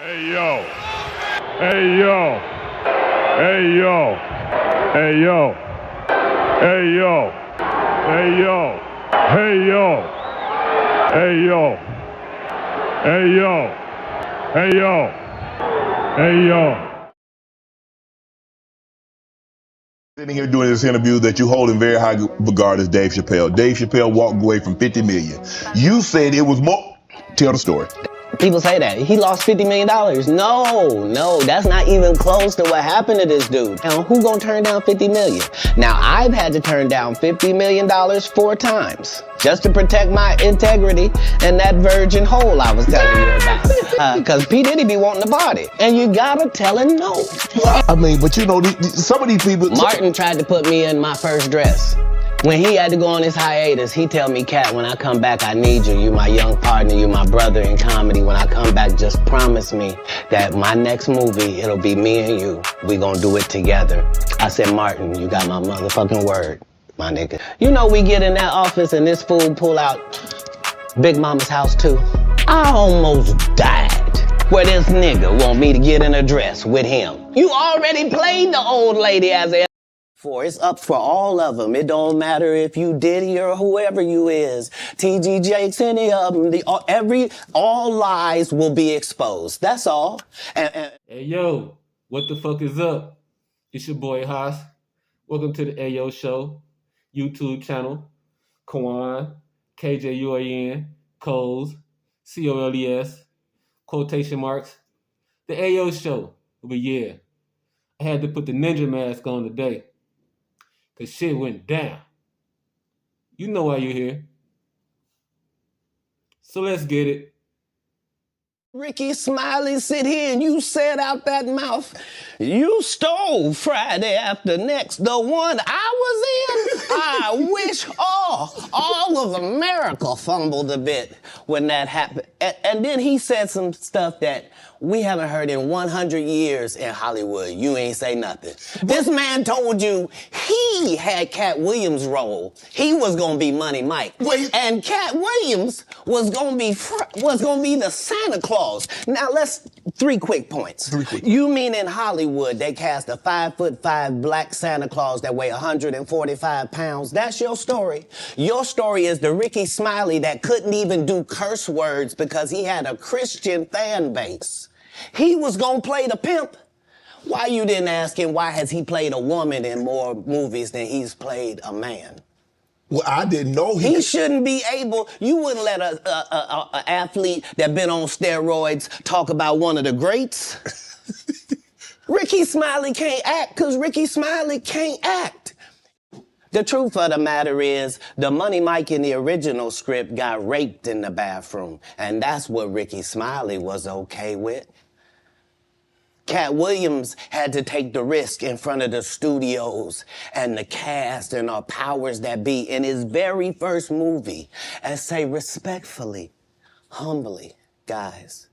Hey yo. Hey yo. Hey yo. Hey yo. Hey yo. Hey yo. Hey yo. Hey yo. Hey yo. Hey yo. Hey yo. Sitting here doing this interview that you hold in very high regard as Dave Chappelle. Dave Chappelle walked away from 50 million. You said it was more. Tell the story. People say that. He lost $50 million. No, that's not even close to what happened to this dude. Now, who gonna turn down $50 million? Now, I've had to turn down $50 million 4 times just to protect my integrity and that virgin hole I was telling you about. Cause P. Diddy be wanting to party. And you gotta tell him no. I mean, but you know, some of these people... Martin tried to put me in my first dress. When he had to go on his hiatus, he tell me, Kat, when I come back, I need you. You my young partner, you my brother in comedy. When I come back, just promise me that my next movie, it'll be me and you. We gonna do it together. I said, Martin, you got my motherfucking word, my nigga. You know, we get in that office and this fool pull out Big Mama's House 2. I almost died. Where this nigga want me to get in a dress with him. You already played the old lady as a... It's up for all of them. It don't matter if you Diddy or whoever you is. TG Jakes, any of them. All lies will be exposed. That's all. Hey, yo, what the fuck is up? It's your boy, Haas. Welcome to the Ayo Show, YouTube channel. Kwan, KJUAN, Coles, COLES, quotation marks. The Ayo Show. But yeah, I had to put the ninja mask on today. Cause shit went down. You know why you're here. So let's get it. Ricky Smiley sit here and you said out that mouth, you stole Friday After Next, the one I was in. I wish all of America fumbled a bit when that happened. And then he said some stuff that we haven't heard in 100 years in Hollywood. You ain't say nothing. This man told you he had Katt Williams' role. He was gonna be Money Mike. And Katt Williams was gonna be the Santa Claus. Now let's 3 quick points. You mean in Hollywood they cast a 5'5" black Santa Claus that weigh 145 pounds? That's your story. Your story is the Ricky Smiley that couldn't even do curse words because he had a Christian fan base. He was gonna play the pimp. Why you didn't ask him why has he played a woman in more movies than he's played a man? Well, I didn't know he shouldn't be able. You wouldn't let a athlete that been on steroids talk about one of the greats. Ricky Smiley can't act because Ricky Smiley can't act. The truth of the matter is, the Money Mike in the original script got raped in the bathroom, and that's what Ricky Smiley was okay with. Katt Williams had to take the risk in front of the studios and the cast and our powers that be in his very first movie and say respectfully, humbly, guys,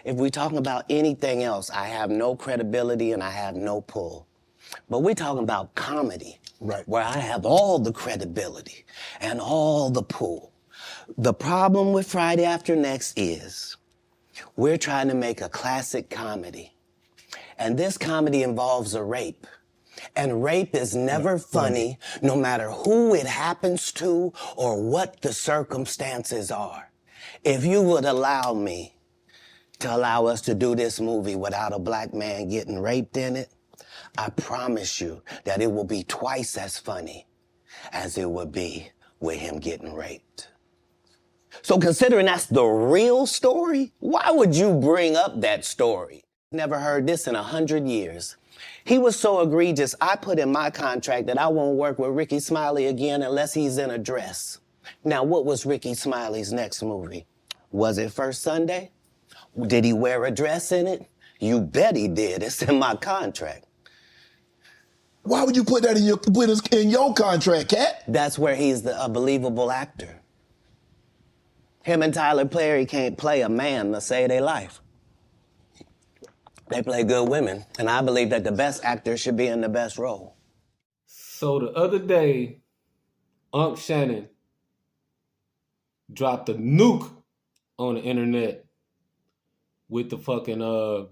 if we're talking about anything else, I have no credibility and I have no pull. But we're talking about comedy, right, where I have all the credibility and all the pull. The problem with Friday After Next is we're trying to make a classic comedy. And this comedy involves a rape. And rape is never funny, no matter who it happens to or what the circumstances are. If you would allow me to allow us to do this movie without a black man getting raped in it, I promise you that it will be twice as funny as it would be with him getting raped. So considering that's the real story, why would you bring up that story? Never heard this in 100 years. He was so egregious, I put in my contract that I won't work with Ricky Smiley again unless he's in a dress. Now, what was Ricky Smiley's next movie? Was it First Sunday? Did he wear a dress in it? You bet he did. It's in my contract. Why would you put that in your contract, Kat? That's where he's a believable actor. Him and Tyler Perry can't play a man to save their life. They play good women, and I believe that the best actor should be in the best role. So the other day, Unc Shannon dropped a nuke on the internet. with the fucking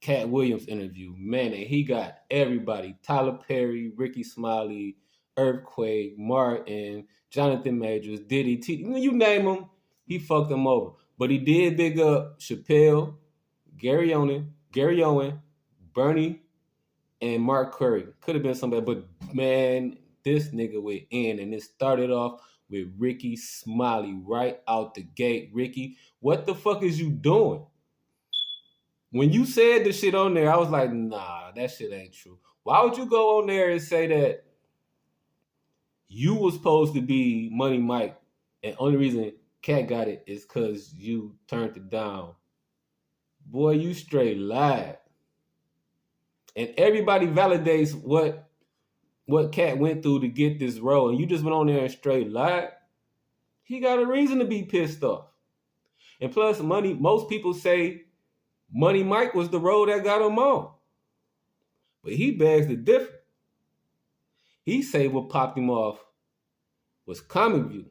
Cat Williams interview. Man, and he got everybody. Tyler Perry, Ricky Smiley, Earthquake, Martin, Jonathan Majors, Diddy, you name him, he fucked them over. But he did big up Chappelle, Gary Owen, Bernie, and Mark Curry. Could have been somebody, but man, this nigga went in, and it started off with Ricky Smiley right out the gate. Ricky, what the fuck is you doing? When you said the shit on there, I was like, nah, that shit ain't true. Why would you go on there and say that you was supposed to be Money Mike, and only reason Cat got it is because you turned it down? Boy, you straight lied. And everybody validates what Cat went through to get this role, and you just went on there and straight lied. He got a reason to be pissed off. And plus, most people say Money Mike was the role that got him on. But he begs to differ. He say what popped him off was Comic View,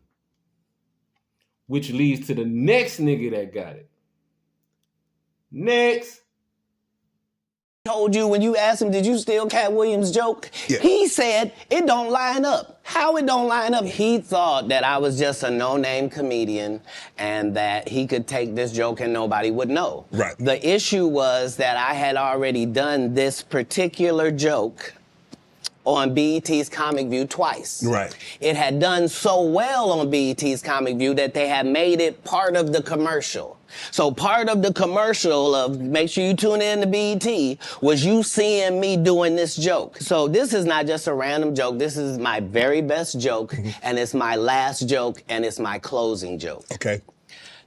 which leads to the next nigga that got it. Next. Told you when you asked him, did you steal Cat Williams' joke? Yeah. He said it don't line up. How it don't line up? He thought that I was just a no-name comedian and that he could take this joke and nobody would know. Right. The issue was that I had already done this particular joke on BET's Comic View twice. Right. It had done so well on BET's Comic View that they had made it part of the commercial. So part of the commercial of make sure you tune in to BET was you seeing me doing this joke. So this is not just a random joke. This is my very best joke, and it's my last joke, and it's my closing joke. Okay.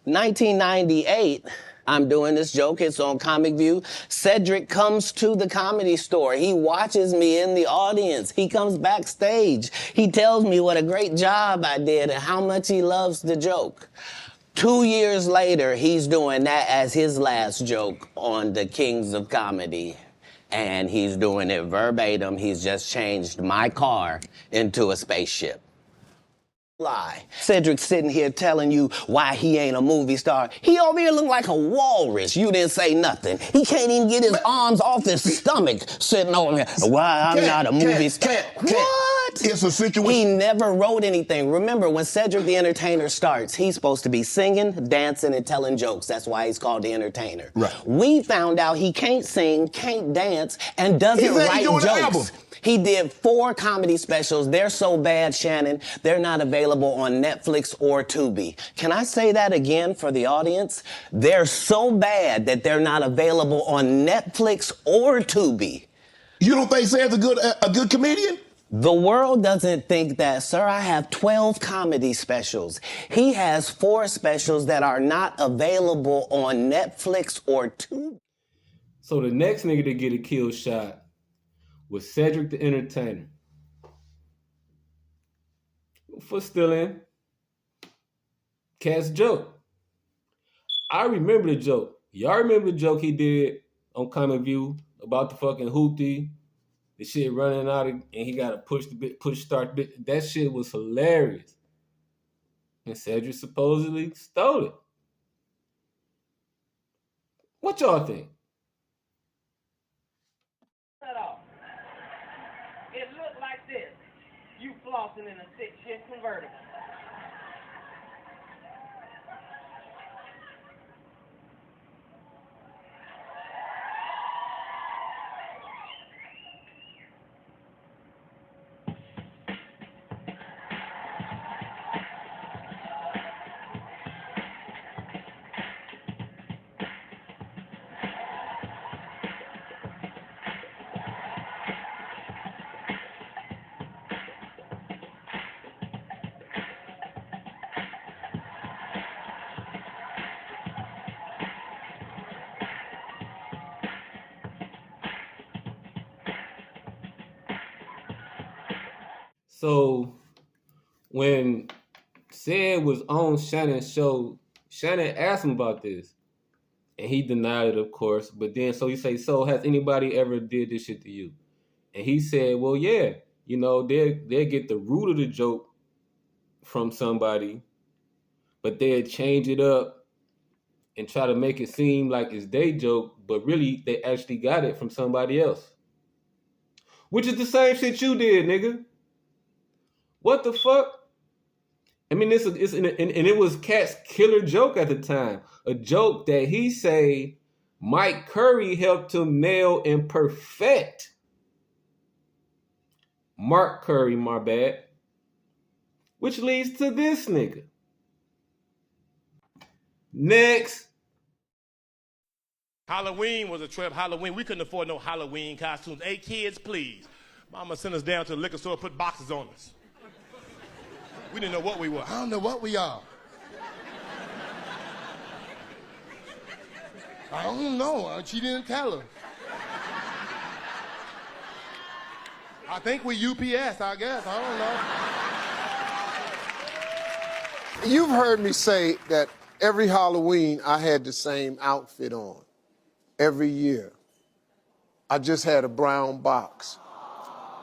1998, I'm doing this joke. It's on Comic View. Cedric comes to the Comedy Store. He watches me in the audience. He comes backstage. He tells me what a great job I did and how much he loves the joke. 2 years later, he's doing that as his last joke on the Kings of Comedy. And he's doing it verbatim. He's just changed my car into a spaceship. Lie. Cedric's sitting here telling you why he ain't a movie star. He over here look like a walrus. You didn't say nothing. He can't even get his arms off his stomach sitting over here. Why I'm not a movie star. What? It's a situation. He never wrote anything. Remember, when Cedric the Entertainer starts, he's supposed to be singing, dancing, and telling jokes. That's why he's called the Entertainer. Right. We found out he can't sing, can't dance, and doesn't write jokes. He did 4 comedy specials. They're so bad, Shannon, they're not available on Netflix or Tubi. Can I say that again for the audience? They're so bad that they're not available on Netflix or Tubi. You don't think Sam's a good comedian? The world doesn't think that, sir. I have 12 comedy specials. He has 4 specials that are not available on Netflix or Tubi. So the next nigga to get a kill shot was Cedric the Entertainer for stealing Cat's joke. I remember the joke. Y'all remember the joke he did on Comic View about the fucking hoopty, the shit running out and he got to push start bit. That shit was hilarious. And Cedric supposedly stole it. What y'all think? It looked like this. You flossing in a 6-shift convertible. So when Ced was on Shannon's show, Shannon asked him about this. And he denied it, of course. But then, so he say, so has anybody ever did this shit to you? And he said, well, yeah. You know, they'll get the root of the joke from somebody, but they'll change it up and try to make it seem like it's their joke, but really they actually got it from somebody else. Which is the same shit you did, nigga. What the fuck? I mean, and it was KATT's killer joke at the time. A joke that he say Mike Curry helped him nail and perfect. Mark Curry, my bad. Which leads to this nigga. Next. Halloween was a trip. Halloween, we couldn't afford no Halloween costumes. Hey, kids, please. Mama sent us down to the liquor store, put boxes on us. We didn't know what we were. I don't know what we are. I don't know. She didn't tell us. I think we UPS, I guess. I don't know. You've heard me say that every Halloween I had the same outfit on. Every year. I just had a brown box.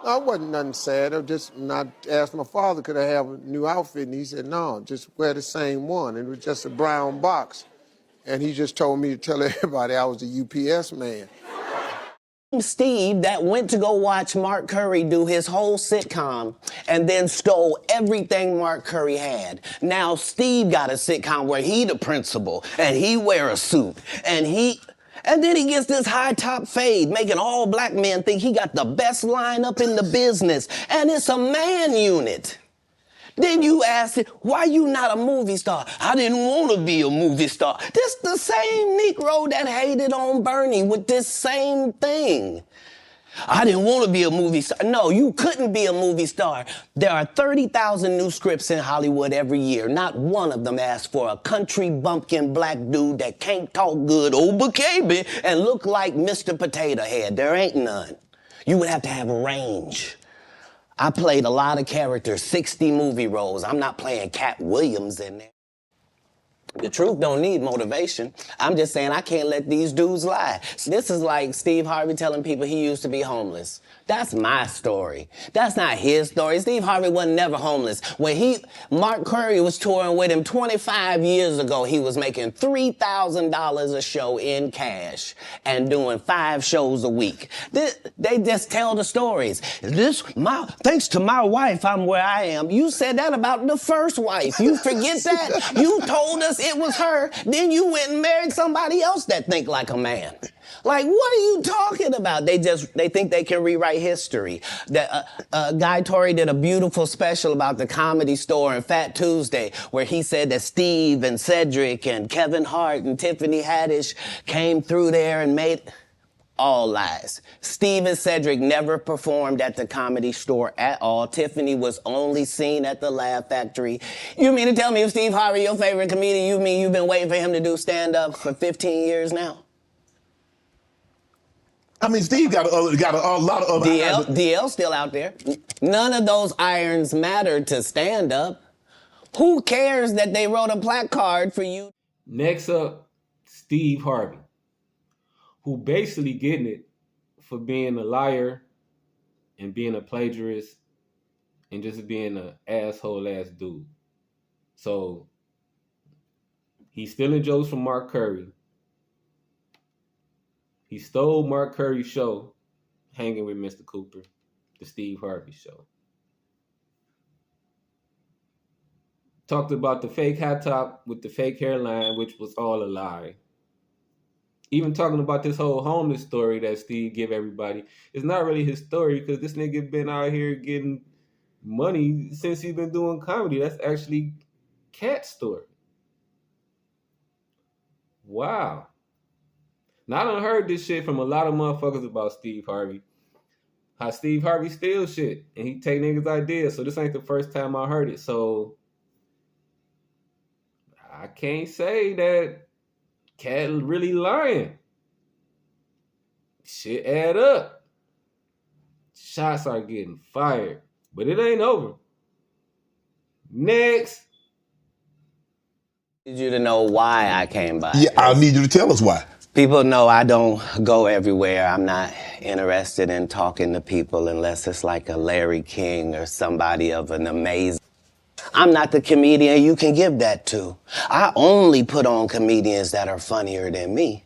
No, it wasn't nothing sad. I asked my father, could I have a new outfit? And he said, no, just wear the same one. And it was just a brown box. And he just told me to tell everybody I was a UPS man. Steve that went to go watch Mark Curry do his whole sitcom and then stole everything Mark Curry had. Now Steve got a sitcom where he the principal and he wear a suit and then he gets this high top fade, making all black men think he got the best lineup in the business. And it's a man unit. Then you ask it, why you not a movie star? I didn't want to be a movie star. This the same Negro that hated on Bernie with this same thing. I didn't want to be a movie star. No, you couldn't be a movie star. There are 30,000 new scripts in Hollywood every year. Not one of them asks for a country bumpkin black dude that can't talk good Oba-Kaby and look like Mr. Potato Head. There ain't none. You would have to have range. I played a lot of characters, 60 movie roles. I'm not playing Cat Williams in there. The truth don't need motivation. I'm just saying I can't let these dudes lie. This is like Steve Harvey telling people he used to be homeless. That's my story. That's not his story. Steve Harvey wasn't never homeless. When Mark Curry was touring with him 25 years ago, he was making $3,000 a show in cash and doing 5 shows a week. They just tell the stories. Thanks to my wife, I'm where I am. You said that about the first wife. You forget that? You told us it was her. Then you went and married somebody else that think like a man. Like, what are you talking about? They think they can rewrite history. Guy Torrey did a beautiful special about the Comedy Store and Fat Tuesday, where he said that Steve and Cedric and Kevin Hart and Tiffany Haddish came through there and made all lies. Steve and Cedric never performed at the Comedy Store at all. Tiffany was only seen at the Laugh Factory. You mean to tell me if Steve Harvey, your favorite comedian, you mean you've been waiting for him to do stand-up for 15 years now? I mean, Steve got a lot of other DL's still out there. None of those irons matter to stand up. Who cares that they wrote a placard for you? Next up, Steve Harvey, who basically getting it for being a liar and being a plagiarist and just being an asshole ass dude. So he's stealing jokes from Mark Curry. He stole Mark Curry's show, Hanging with Mr. Cooper, the Steve Harvey show. Talked about the fake hot top with the fake hairline, which was all a lie. Even talking about this whole homeless story that Steve give everybody, it's not really his story because this nigga been out here getting money since he's been doing comedy. That's actually KATT's story. Wow. Now, I done heard this shit from a lot of motherfuckers about Steve Harvey. How Steve Harvey steals shit and he take niggas' ideas. So this ain't the first time I heard it. So I can't say that KATT really lying. Shit add up. Shots are getting fired. But it ain't over. Next. I need you to know why I came by. Yeah, I need you to tell us why. People know I don't go everywhere. I'm not interested in talking to people unless it's like a Larry King or somebody of an amazing... I'm not the comedian you can give that to. I only put on comedians that are funnier than me.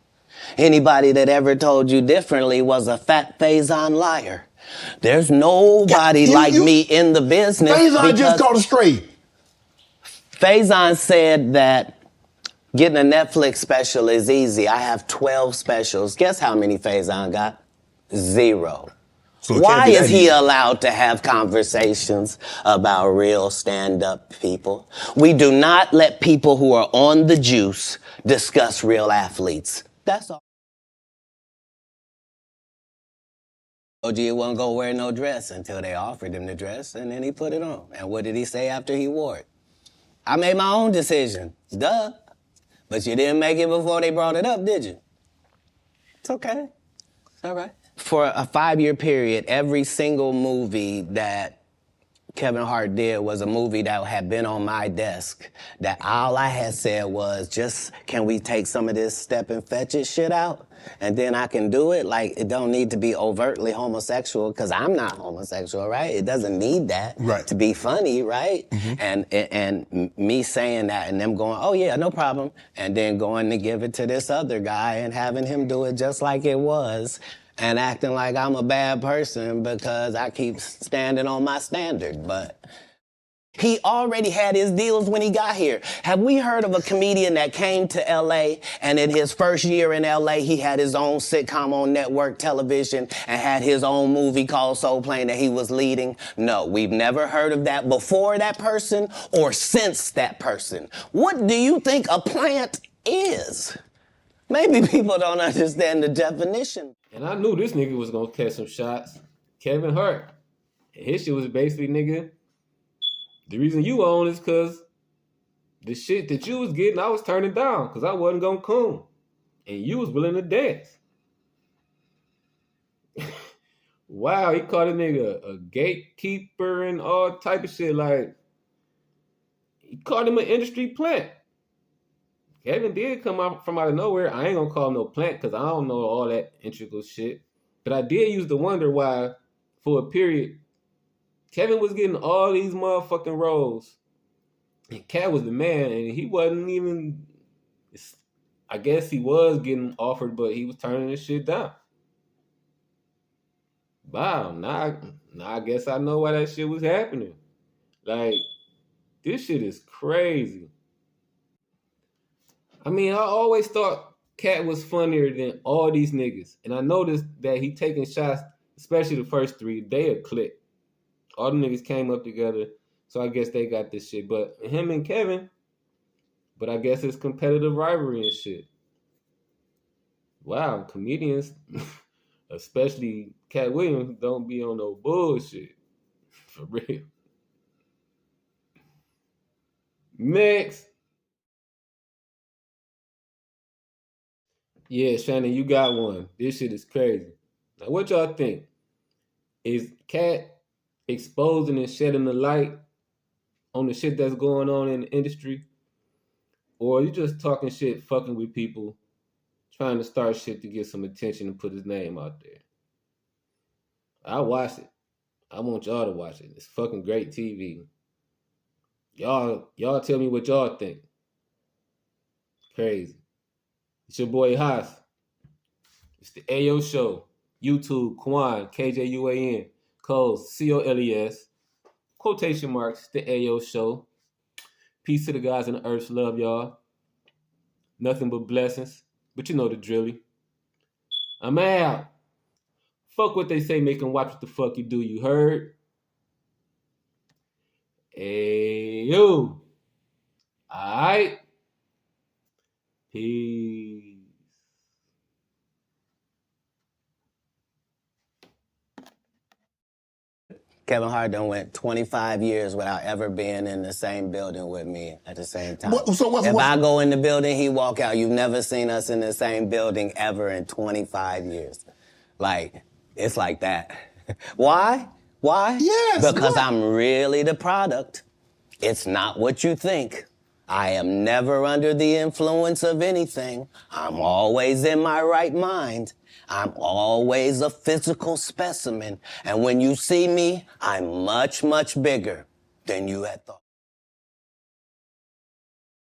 Anybody that ever told you differently was a fat Faison liar. There's nobody like me in the business. Faison just caught a stray. Faison said that getting a Netflix special is easy. I have 12 specials. Guess how many Faison got? 0. So why is he allowed to have conversations about real stand-up people? We do not let people who are on the juice discuss real athletes. That's all. OG wasn't gonna wear no dress until they offered him the dress, and then he put it on. And what did he say after he wore it? I made my own decision. Duh. But you didn't make it before they brought it up, did you? It's okay. It's all right. For a 5-year period, every single movie that Kevin Hart did was a movie that had been on my desk, that all I had said was, just, can we take some of this step and fetch it shit out? And then I can do it. Like, it don't need to be overtly homosexual, because I'm not homosexual, right? It doesn't need that to be funny, right? And me saying that and them going, oh yeah, no problem, and then going to give it to this other guy and having him do it just like it was, and acting like I'm a bad person because I keep standing on my standard. But he already had his deals when he got here. Have we heard of a comedian that came to LA and in his first year in LA, he had his own sitcom on network television and had his own movie called Soul Plane that he was leading? No, we've never heard of that before that person or since that person. What do you think a plant is? Maybe people don't understand the definition. And I knew this nigga was gonna catch some shots. Kevin Hart. His shit was basically, nigga, the reason you on is because the shit that you was getting, I was turning down because I wasn't gonna come. And you was willing to dance. Wow, he called a nigga a gatekeeper and all type of shit. Like, he called him an industry plant. Kevin did come out from out of nowhere. I ain't gonna call him no plant because I don't know all that intricate shit. But I did used to wonder why, for a period, Kevin was getting all these motherfucking roles. And Katt was the man, and he wasn't even, I guess he was getting offered, but he was turning this shit down. Wow, now I guess I know why that shit was happening. Like, this shit is crazy. I mean, I always thought Katt was funnier than all these niggas. And I noticed that he taking shots, especially the first 3, they a click. All the niggas came up together, so I guess they got this shit. But him and Kevin, but I guess it's competitive rivalry and shit. Wow, comedians, especially Katt Williams, don't be on no bullshit. For real. Next. Yeah, Shannon, you got one. This shit is crazy. Now, what y'all think? Is Katt exposing and shedding the light on the shit that's going on in the industry? Or are you just talking shit, fucking with people, trying to start shit to get some attention and put his name out there? I watch it. I want y'all to watch it. It's fucking great TV. Y'all tell me what y'all think. Crazy. It's your boy Haas. It's the Ayo Show. YouTube, Kwan, KJUAN, Coles, COLES, quotation marks, the Ayo Show. Peace to the guys in the earth. Love y'all. Nothing but blessings. But you know the drilly. I'm out. Fuck what they say, make them watch what the fuck you do, you heard? Ayo. Alright. Peace. Kevin Hart done went 25 years without ever being in the same building with me at the same time. If I go in the building, he walk out. You've never seen us in the same building ever in 25 years. Like, it's like that. Why? Why? Yes. Because I'm really the product. It's not what you think. I am never under the influence of anything. I'm always in my right mind. I'm always a physical specimen. And when you see me, I'm much, much bigger than you had thought.